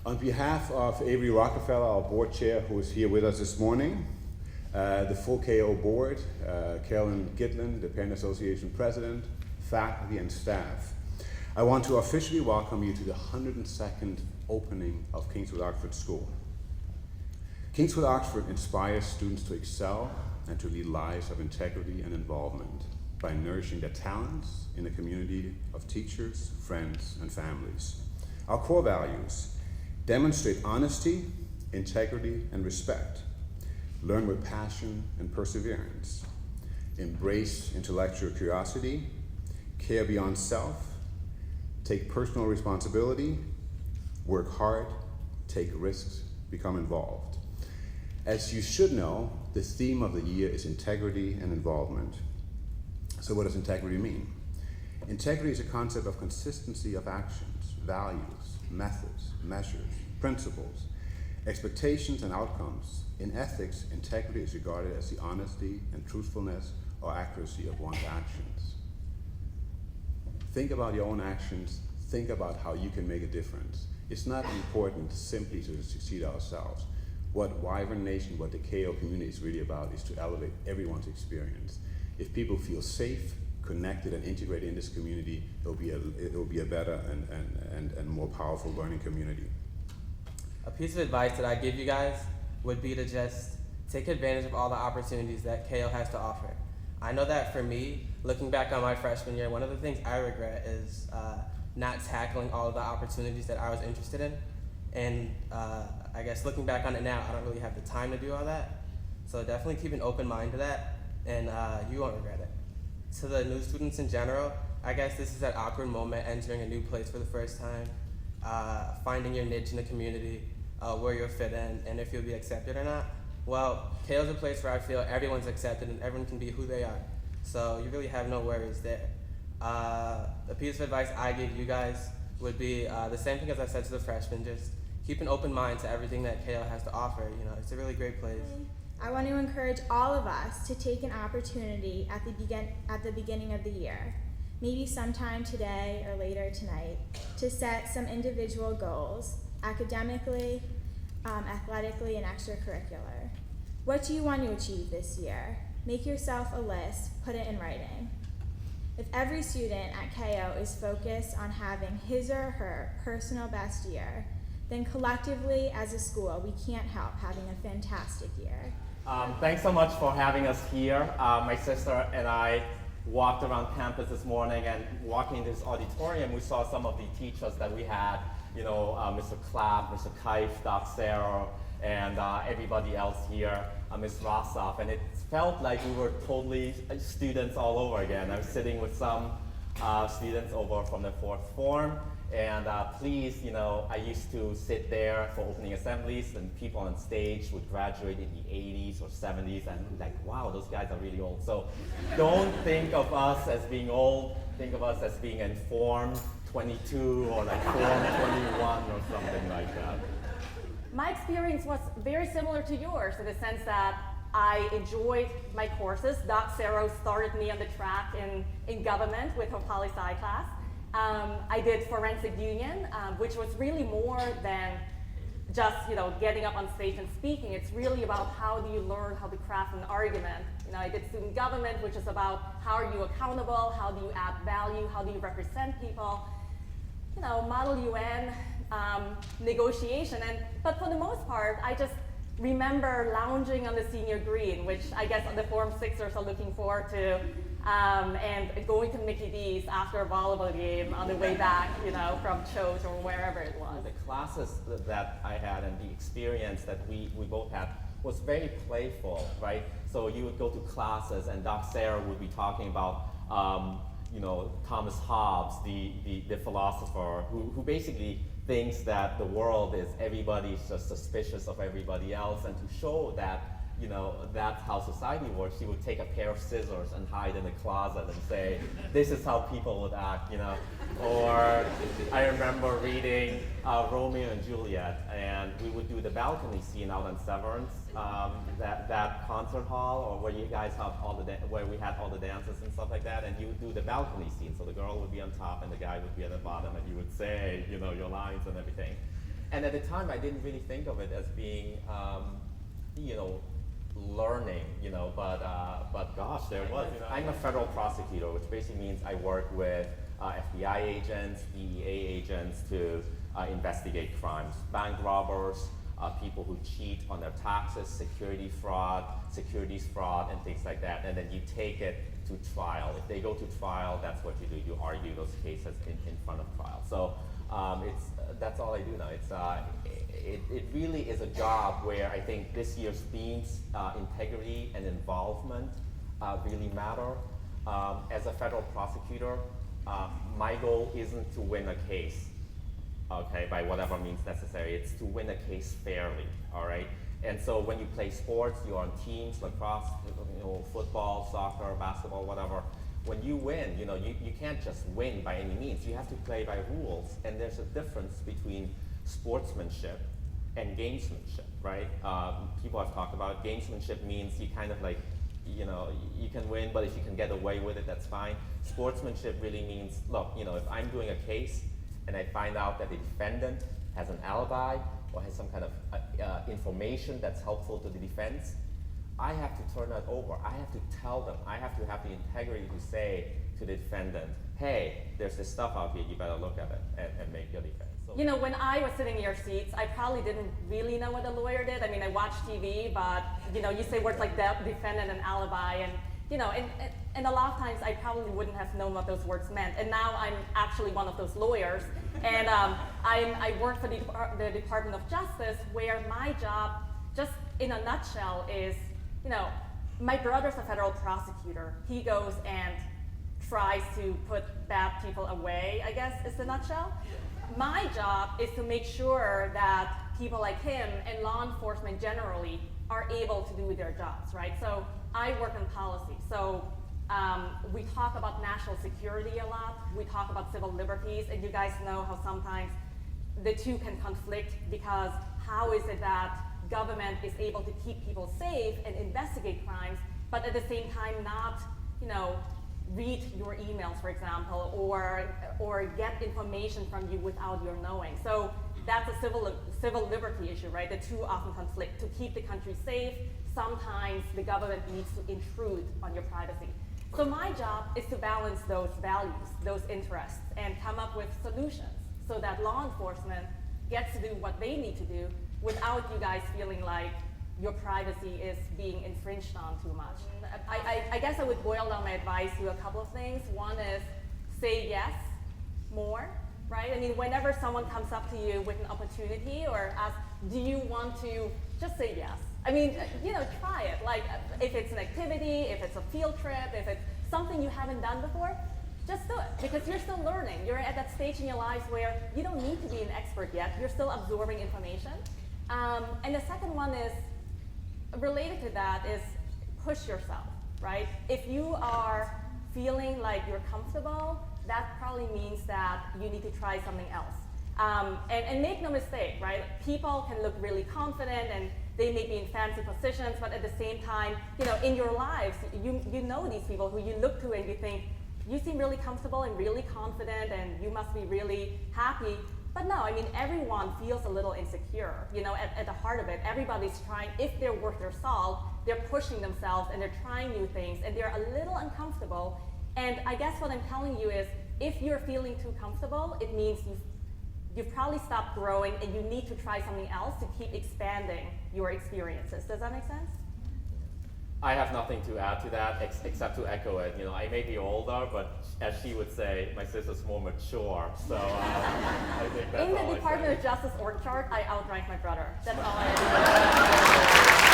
On behalf of Avery Rockefeller, our board chair, who is here with us this morning, the full KO board, Caroline Nguyen, the Parent Association president, faculty and staff, I want to officially welcome you to the 102nd opening of Kingswood Oxford School. Kingswood Oxford inspires students to excel and to lead lives of integrity and involvement by nourishing their talents in a community of teachers, friends, and families. Our core values: demonstrate honesty, integrity, and respect. Learn with passion and perseverance. Embrace intellectual curiosity. Care beyond self. Take personal responsibility. Work hard. Take risks. Become involved. As you should know, the theme of the year is integrity and involvement. So what does integrity mean? Integrity is a concept of consistency of actions, values, methods, measures, principles, expectations, and outcomes. In ethics, integrity is regarded as the honesty and truthfulness or accuracy of one's actions. Think about your own actions. Think about how you can make a difference. It's not important simply to succeed ourselves. What Wyvern Nation, what the KO community is really about is to elevate everyone's experience. If people feel safe, connected, and integrated in this community, it will be a better and more powerful learning community. A piece of advice that I give you guys would be to just take advantage of all the opportunities that KO has to offer. I know that for me, looking back on my freshman year, one of the things I regret is not tackling all of the opportunities that I was interested in. And I guess looking back on it now, I don't really have the time to do all that. So definitely keep an open mind to that, and you won't regret it. To the new students in general, I guess this is that awkward moment entering a new place for the first time, finding your niche in the community, where you'll fit in, and if you'll be accepted or not. Well, KO is a place where I feel everyone's accepted and everyone can be who they are. So you really have no worries there. The piece of advice I give you guys would be the same thing as I said to the freshmen, just keep an open mind to everything that KO has to offer. You know, it's a really great place. I want to encourage all of us to take an opportunity at the beginning of the year, maybe sometime today or later tonight, to set some individual goals, academically, athletically, and extracurricular. What do you want to achieve this year? Make yourself a list, put it in writing. If every student at KO is focused on having his or her personal best year, then collectively as a school, we can't help having a fantastic year. Thanks so much for having us here. My sister and I walked around campus this morning, and walking in this auditorium, we saw some of the teachers that we had, you know, Mr. Clapp, Mr. Keif, Dr. Sarah, and everybody else here, Ms. Rossoff, and it felt like we were totally students all over again. I was sitting with some students over from the fourth form, and please, you know, I used to sit there for opening assemblies, and people on stage would graduate in the 80s or 70s, and like, wow, those guys are really old. So don't think of us as being old, think of us as being informed 22 or like form 21 or something like that. My experience was very similar to yours in the sense that I enjoyed my courses. Doc Sarah started me on the track in government with her poli-sci class. I did forensic union, which was really more than just, you know, getting up on stage and speaking. It's really about how do you learn how to craft an argument. You know, I did student government, which is about how are you accountable, how do you add value, how do you represent people. You know, Model U.N, negotiation, but for the most part, I just remember lounging on the senior green, which I guess the Form Sixers are looking forward to, and going to Mickey D's after a volleyball game on the way back, you know, from Choate or wherever it was. The classes that I had and the experience that we both had was very playful, right? So you would go to classes and Doc Sarah would be talking about you know, Thomas Hobbes, the philosopher, who basically thinks that the world is everybody's just suspicious of everybody else, and to show that, you know, that's how society works, he would take a pair of scissors and hide in the closet and say, this is how people would act, you know. Or I remember reading Romeo and Juliet, and we would do the balcony scene out on Severance, that concert hall, or where you guys have all the where we had all the dances and stuff like that, and you would do the balcony scene. So the girl would be on top and the guy would be at the bottom, and you would say, you know, your lines and everything. And at the time, I didn't really think of it as being, learning, but gosh, there it was. I'm a federal prosecutor, which basically means I work with FBI agents, DEA agents to investigate crimes, bank robbers, people who cheat on their taxes, securities fraud, and things like that. And then you take it to trial. If they go to trial, that's what you do. You argue those cases in front of trial. So that's all I do now. It really is a job where I think this year's themes, integrity and involvement, really matter. As a federal prosecutor, my goal isn't to win a case, okay, by whatever means necessary. It's to win a case fairly, all right? And so when you play sports, you're on teams, lacrosse, football, soccer, basketball, whatever. When you win, you can't just win by any means. You have to play by rules, and there's a difference between sportsmanship and gamesmanship, right? People have talked about gamesmanship means you kind of like, you can win, but if you can get away with it, that's fine. Sportsmanship really means, look, if I'm doing a case and I find out that the defendant has an alibi or has some kind of information that's helpful to the defense, I have to turn that over. I have to tell them. I have to have the integrity to say to the defendant, hey, there's this stuff out here, you better look at it and make your defense. So, when I was sitting in your seats, I probably didn't really know what a lawyer did. I mean, I watched TV, but you say words like defendant and alibi, and and a lot of times I probably wouldn't have known what those words meant. And now I'm actually one of those lawyers, and I work for the Department of Justice, where my job, just in a nutshell, is my brother's a federal prosecutor. He goes and tries to put bad people away, I guess is the nutshell. My job is to make sure that people like him and law enforcement generally are able to do their jobs, right? So I work in policy. So we talk about national security a lot. We talk about civil liberties, and you guys know how sometimes the two can conflict, because how is it that government is able to keep people safe and investigate crimes, but at the same time not, read your emails, for example, or get information from you without your knowing. So that's a civil liberty issue, right? The two often conflict. To keep the country safe, sometimes the government needs to intrude on your privacy. So my job is to balance those values, those interests, and come up with solutions so that law enforcement gets to do what they need to do without you guys feeling like your privacy is being infringed on too much. I guess I would boil down my advice to a couple of things. One is say yes more, right? I mean, whenever someone comes up to you with an opportunity or asks, do you want to, just say yes. I mean, try it. Like, if it's an activity, if it's a field trip, if it's something you haven't done before, just do it, because you're still learning. You're at that stage in your lives where you don't need to be an expert yet. You're still absorbing information. And the second one is, related to that, is push yourself, right? If you are feeling like you're comfortable, that probably means that you need to try something else. And make no mistake, right? People can look really confident and they may be in fancy positions, but at the same time, in your lives, you know these people who you look to and you think, you seem really comfortable and really confident and you must be really happy. But no, I mean, everyone feels a little insecure, at the heart of it. Everybody's trying, if they're worth their salt, they're pushing themselves and they're trying new things and they're a little uncomfortable. And I guess what I'm telling you is, if you're feeling too comfortable, it means you've probably stopped growing and you need to try something else to keep expanding your experiences. Does that make sense? I have nothing to add to that except to echo it. I may be older, but as she would say, my sister's more mature. So I think that's in all the I Department say. of Justice org chart, I outrank my brother. That's all I have.